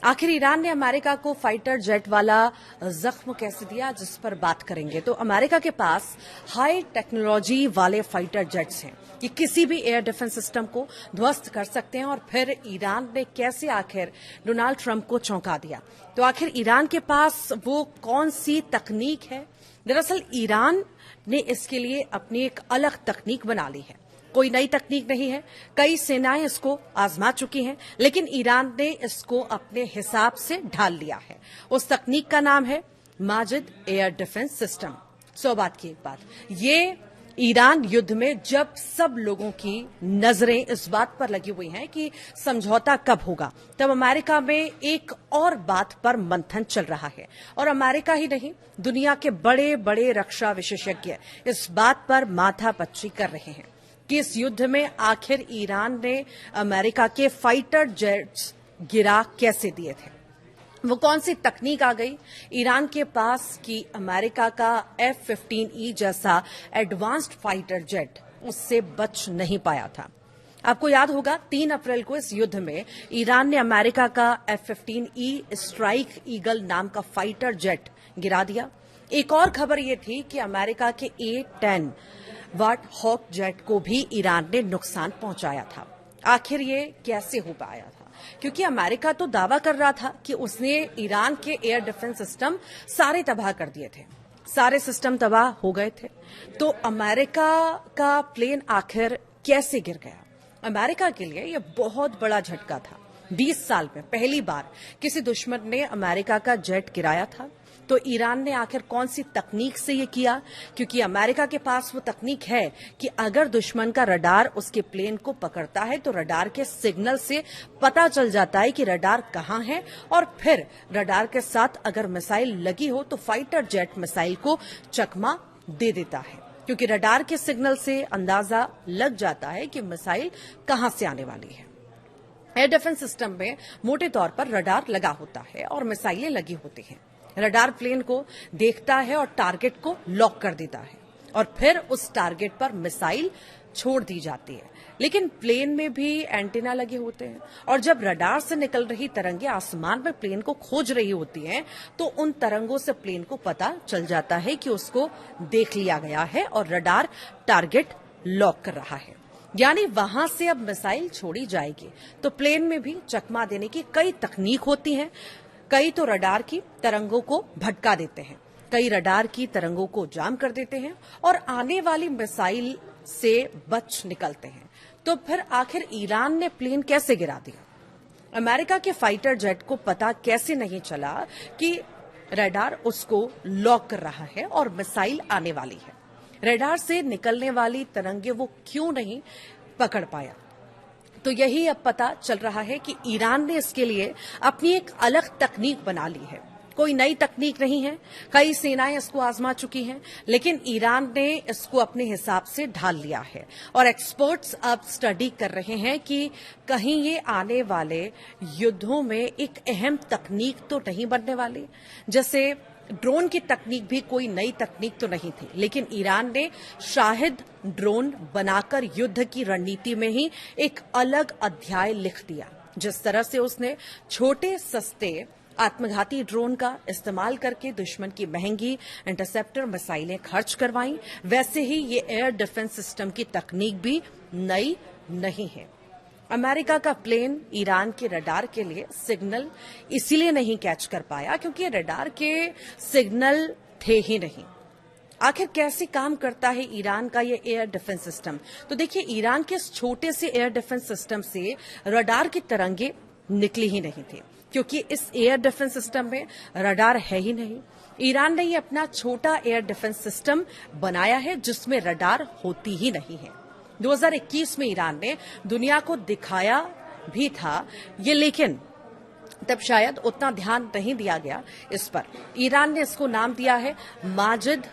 आखिर ईरान ने अमेरिका को फाइटर जेट वाला जख्म कैसे दिया, जिस पर बात करेंगे। तो अमेरिका के पास हाई टेक्नोलॉजी वाले फाइटर जेट्स हैं कि किसी भी एयर डिफेंस सिस्टम को ध्वस्त कर सकते हैं। और फिर ईरान ने कैसे आखिर डोनाल्ड ट्रंप को चौंका दिया। तो आखिर ईरान के पास वो कौन सी तकनीक है। दरअसल ईरान ने इसके लिए अपनी एक अलग तकनीक बना ली है। कोई नई तकनीक नहीं है, कई सेनाएं इसको आजमा चुकी हैं, लेकिन ईरान ने इसको अपने हिसाब से ढाल लिया है। उस तकनीक का नाम है माजिद एयर डिफेंस सिस्टम। 100 बात की एक बात, ये ईरान युद्ध में जब सब लोगों की नजरें इस बात पर लगी हुई हैं कि समझौता कब होगा, तब अमेरिका में एक और बात पर मंथन चल रहा है। और अमेरिका ही नहीं, दुनिया के बड़े बड़े रक्षा विशेषज्ञ इस बात पर माथापच्ची कर रहे हैं कि इस युद्ध में आखिर ईरान ने अमेरिका के फाइटर जेट्स गिरा कैसे दिए थे। वो कौन सी तकनीक आ गई ईरान के पास कि अमेरिका का F-15E जैसा एडवांस्ड फाइटर जेट उससे बच नहीं पाया था। आपको याद होगा 3 अप्रैल को इस युद्ध में ईरान ने अमेरिका का F-15E स्ट्राइक ईगल नाम का फाइटर जेट गिरा दिया। एक और खबर ये थी कि अमेरिका के A-10 वाट हॉक जेट को भी ईरान ने नुकसान पहुंचाया था। आखिर ये कैसे हो पाया था? क्योंकि अमेरिका तो दावा कर रहा था कि उसने ईरान के एयर डिफेंस सिस्टम सारे तबाह कर दिए थे, सारे सिस्टम तबाह हो गए थे। तो अमेरिका का प्लेन आखिर कैसे गिर गया? अमेरिका के लिए यह बहुत बड़ा झटका था। 20 साल में पहली बार किसी दुश्मन ने अमेरिका का जेट गिराया था। तो ईरान ने आखिर कौन सी तकनीक से ये किया? क्योंकि अमेरिका के पास वो तकनीक है कि अगर दुश्मन का रडार उसके प्लेन को पकड़ता है तो रडार के सिग्नल से पता चल जाता है कि रडार कहां है, और फिर रडार के साथ अगर मिसाइल लगी हो तो फाइटर जेट मिसाइल को चकमा दे देता है। क्योंकि रडार के सिग्नल से अंदाजा लग जाता है कि मिसाइल कहां से आने वाली है। एयर डिफेंस सिस्टम में मोटे तौर पर रडार लगा होता है और मिसाइलें लगी होती हैं। रडार प्लेन को देखता है और टारगेट को लॉक कर देता है, और फिर उस टारगेट पर मिसाइल छोड़ दी जाती है। लेकिन प्लेन में भी एंटीना लगे होते हैं, और जब रडार से निकल रही तरंगें आसमान में प्लेन को खोज रही होती हैं, तो उन तरंगों से प्लेन को पता चल जाता है कि उसको देख लिया गया है और रडार टारगेट लॉक कर रहा है। यानी वहां से अब मिसाइल छोड़ी जाएगी। तो प्लेन में भी चकमा देने की कई तकनीक होती हैं। कई तो रडार की तरंगों को भटका देते हैं, कई रडार की तरंगों को जाम कर देते हैं और आने वाली मिसाइल से बच निकलते हैं। तो फिर आखिर ईरान ने प्लेन कैसे गिरा दिया? अमेरिका के फाइटर जेट को पता कैसे नहीं चला कि रडार उसको लॉक कर रहा है और मिसाइल आने वाली है? रडार से निकलने वाली तरंगे वो क्यों नहीं पकड़ पाया? तो यही अब पता चल रहा है कि ईरान ने इसके लिए अपनी एक अलग तकनीक बना ली है। कोई नई तकनीक नहीं है, कई सेनाएं इसको आजमा चुकी हैं, लेकिन ईरान ने इसको अपने हिसाब से ढाल लिया है। और एक्सपर्ट्स अब स्टडी कर रहे हैं कि कहीं ये आने वाले युद्धों में एक अहम तकनीक तो नहीं बनने वाली। जैसे ड्रोन की तकनीक भी कोई नई तकनीक तो नहीं थी, लेकिन ईरान ने शाहिद ड्रोन बनाकर युद्ध की रणनीति में ही एक अलग अध्याय लिख दिया। जिस तरह से उसने छोटे सस्ते आत्मघाती ड्रोन का इस्तेमाल करके दुश्मन की महंगी इंटरसेप्टर मिसाइलें खर्च करवाई, वैसे ही ये एयर डिफेंस सिस्टम की तकनीक भी नई नहीं है। अमेरिका का प्लेन ईरान के रडार के लिए सिग्नल इसीलिए नहीं कैच कर पाया क्योंकि रडार के सिग्नल थे ही नहीं। आखिर कैसे काम करता है ईरान का ये एयर डिफेंस सिस्टम? तो देखिए, ईरान के इस छोटे से एयर डिफेंस सिस्टम से रडार की तरंगे निकली ही नहीं थी, क्योंकि इस एयर डिफेंस सिस्टम में रडार है ही नहीं। ईरान ने ये अपना छोटा एयर डिफेंस सिस्टम बनाया है जिसमें रडार होती ही नहीं है। 2021 में ईरान ने दुनिया को दिखाया भी था ये, लेकिन तब शायद उतना ध्यान नहीं दिया गया इस पर। ईरान ने इसको नाम दिया है माजिद।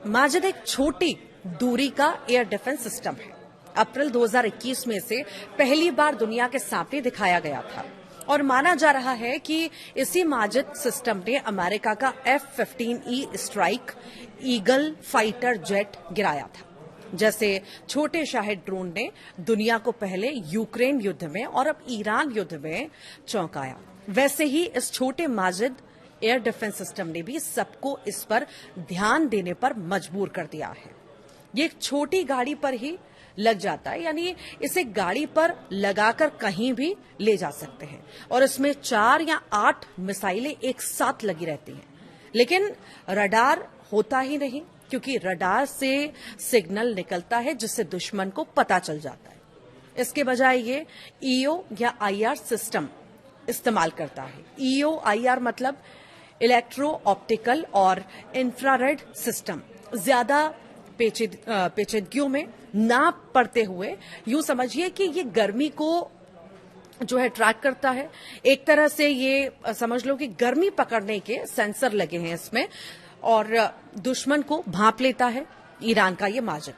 माजिद एक छोटी दूरी का एयर डिफेंस सिस्टम है। अप्रैल 2021 में इसे पहली बार दुनिया के सामने दिखाया गया था, और माना जा रहा है कि इसी माजिद सिस्टम ने अमेरिका का F-15E strike eagle fighter jet गिराया था। जैसे छोटे शाहिद ड्रोन ने दुनिया को पहले यूक्रेन युद्ध में और अब ईरान युद्ध में चौंकाया। वैसे ही इस छोटे माजिद एयर डिफेंस सिस्टम ने भी सबको इस पर ध्यान देने पर मजबूर कर दिया है। ये एक छोटी गाड़ी पर ही लग जाता है, यानी इसे गाड़ी पर लगाकर कहीं भी ले जा सकते हैं और इसमें 4 या 8 मिसाइलें एक साथ लगी रहती हैं। लेकिन रडार होता ही नहीं, क्योंकि रडार से सिग्नल निकलता है जिससे दुश्मन को पता चल जाता है। इसके बजाय ये ईओ या आईआर सिस्टम इस्तेमाल करता है। ईओ आईआर मतलब इलेक्ट्रो ऑप्टिकल और इंफ्रारेड सिस्टम। ज्यादा पेचीदगियों में ना पड़ते हुए यूं समझिए कि ये गर्मी को जो है ट्रैक करता है। एक तरह से ये समझ लो कि गर्मी पकड़ने के सेंसर लगे हैं इसमें और दुश्मन को भांप लेता है ईरान का ये माजिद।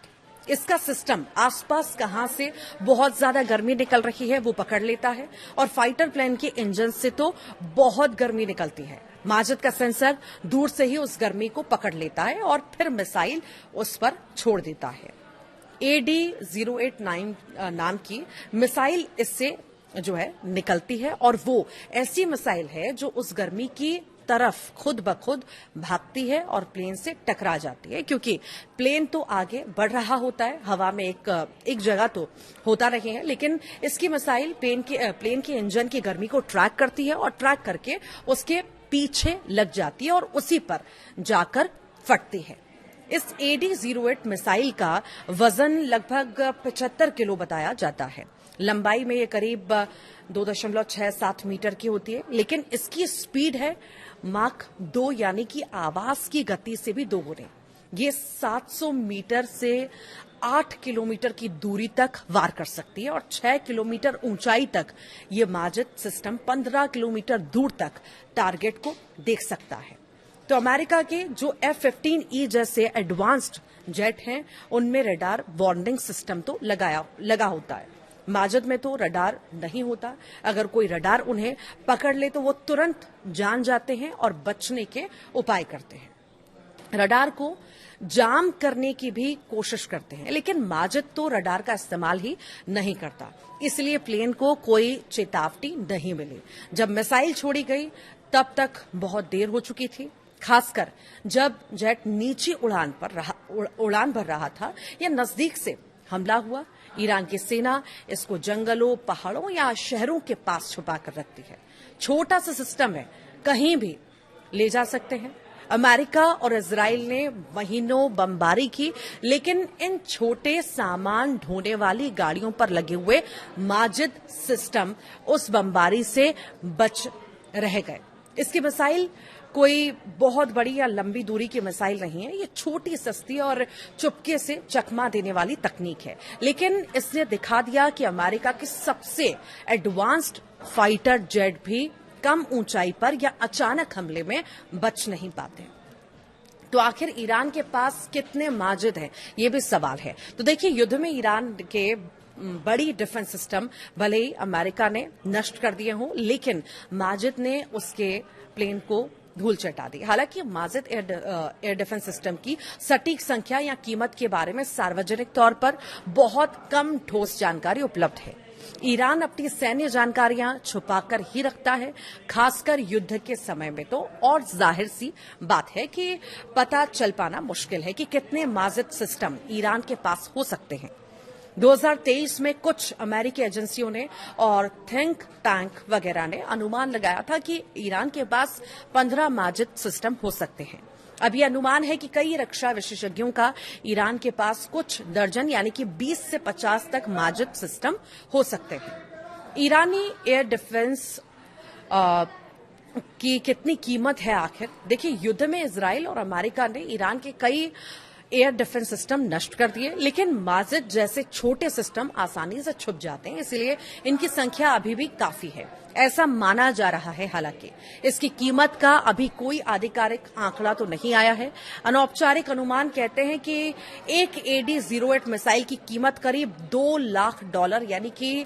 इसका सिस्टम आसपास कहां से बहुत ज्यादा गर्मी निकल रही है वो पकड़ लेता है और फाइटर प्लेन के इंजन से तो बहुत गर्मी निकलती है। माजिद का सेंसर दूर से ही उस गर्मी को पकड़ लेता है और फिर मिसाइल उस पर छोड़ देता है। AD-089 नाम की मिसाइल इससे जो है निकलती है और वो ऐसी मिसाइल है जो उस गर्मी की तरफ खुद ब खुद भागती है और प्लेन से टकरा जाती है, क्योंकि प्लेन तो आगे बढ़ रहा होता है, हवा में एक जगह तो होता रहे हैं, लेकिन इसकी मिसाइल प्लेन के इंजन की गर्मी को ट्रैक करती है और ट्रैक करके उसके पीछे लग जाती है और उसी पर जाकर फटती है। इस AD-08 मिसाइल का वजन लगभग 75 किलो बताया जाता है। लंबाई में ये करीब 2.67 मीटर की होती है, लेकिन इसकी स्पीड है माक 2, यानी कि आवाज की गति से भी 2 गुने। ये 700 मीटर से 8 किलोमीटर की दूरी तक वार कर सकती है और 6 किलोमीटर ऊंचाई तक ये माजिद सिस्टम 15 किलोमीटर दूर तक टारगेट को देख सकता है। तो अमेरिका के जो F-15E जैसे एडवांस्ड जेट हैं उनमें रडार वार्निंग सिस्टम तो लगा होता है। माजिद में तो रडार नहीं होता। अगर कोई रडार उन्हें पकड़ ले तो वो तुरंत जान जाते हैं और बचने के उपाय करते हैं। रडार को जाम करने की भी कोशिश करते हैं, लेकिन माजिद तो रडार का इस्तेमाल ही नहीं करता, इसलिए प्लेन को कोई चेतावनी नहीं मिली। जब मिसाइल छोड़ी गई तब तक बहुत देर हो चुकी थी, खासकर जब जेट नीचे उड़ान भर रहा था या नजदीक से हमला हुआ। ईरान की सेना इसको जंगलों, पहाड़ों या शहरों के पास छुपा कर रखती है। छोटा सा सिस्टम है, कहीं भी ले जा सकते हैं। अमेरिका और इजराइल ने महीनों बमबारी की, लेकिन इन छोटे सामान ढोने वाली गाड़ियों पर लगे हुए माजिद सिस्टम उस बमबारी से बच रह गए। इसकी मिसाइल कोई बहुत बड़ी या लंबी दूरी की मिसाइल नहीं है, ये छोटी, सस्ती और चुपके से चकमा देने वाली तकनीक है, लेकिन इसने दिखा दिया कि अमेरिका के सबसे एडवांस्ड फाइटर जेट भी कम ऊंचाई पर या अचानक हमले में बच नहीं पाते। तो आखिर ईरान के पास कितने माजिद हैं, ये भी सवाल है। तो देखिए, युद्ध में ईरान के बड़ी डिफेंस सिस्टम भले ही अमेरिका ने नष्ट कर दिए हों, लेकिन माजिद ने उसके प्लेन को धूल चटा दी। हालांकि माजिद एयर डिफेंस सिस्टम की सटीक संख्या या कीमत के बारे में सार्वजनिक तौर पर बहुत कम ठोस जानकारी उपलब्ध है। ईरान अपनी सैन्य जानकारियां छुपाकर ही रखता है, खासकर युद्ध के समय में तो और जाहिर सी बात है कि पता चल पाना मुश्किल है कि कितने माजिद सिस्टम ईरान के पास हो सकते हैं। 2023 में कुछ अमेरिकी एजेंसियों ने और थिंक टैंक वगैरह ने अनुमान लगाया था कि ईरान के पास 15 माजिद सिस्टम हो सकते हैं। अब यह अनुमान है कि कई रक्षा विशेषज्ञों का ईरान के पास कुछ दर्जन यानी कि 20 से 50 तक माजिद सिस्टम हो सकते हैं। ईरानी एयर डिफेंस की कितनी कीमत है आखिर? देखिए, युद्ध में इजराइल और अमेरिका ने ईरान के कई एयर डिफेंस सिस्टम नष्ट कर दिए, लेकिन माजिद जैसे छोटे सिस्टम आसानी से छुप जाते हैं, इसलिए इनकी संख्या अभी भी काफी है, ऐसा माना जा रहा है। हालांकि इसकी कीमत का अभी कोई आधिकारिक आंकड़ा तो नहीं आया है। अनौपचारिक अनुमान कहते हैं कि एक AD-08 मिसाइल की कीमत करीब $2 लाख यानी कि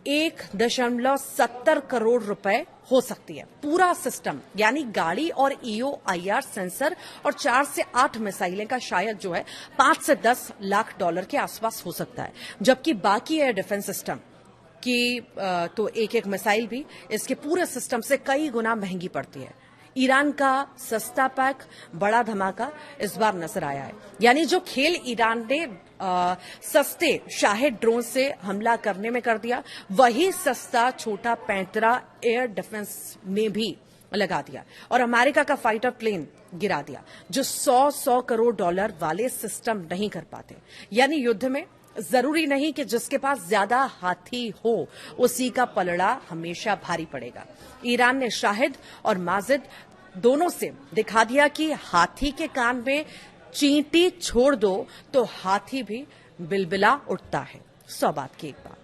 1.70 करोड़ रुपए हो सकती है। पूरा सिस्टम यानी गाड़ी और EO/IR सेंसर और 4 से 8 मिसाइलें का शायद जो है $5 से $10 लाख के आसपास हो सकता है, जबकि बाकी एयर डिफेंस सिस्टम कि तो एक एक मिसाइल भी इसके पूरे सिस्टम से कई गुना महंगी पड़ती है। ईरान का सस्ता पैक बड़ा धमाका इस बार नजर आया है। यानी जो खेल ईरान ने सस्ते शाहिद ड्रोन से हमला करने में कर दिया, वही सस्ता छोटा पैंतरा एयर डिफेंस में भी लगा दिया और अमेरिका का फाइटर प्लेन गिरा दिया, जो 100 करोड़ डॉलर वाले सिस्टम नहीं कर पाते। यानी युद्ध में जरूरी नहीं कि जिसके पास ज्यादा हाथी हो उसी का पलड़ा हमेशा भारी पड़ेगा। ईरान ने शाहिद और माजिद दोनों से दिखा दिया कि हाथी के कान में चींटी छोड़ दो तो हाथी भी बिलबिला उठता है। 100 बात की एक बात।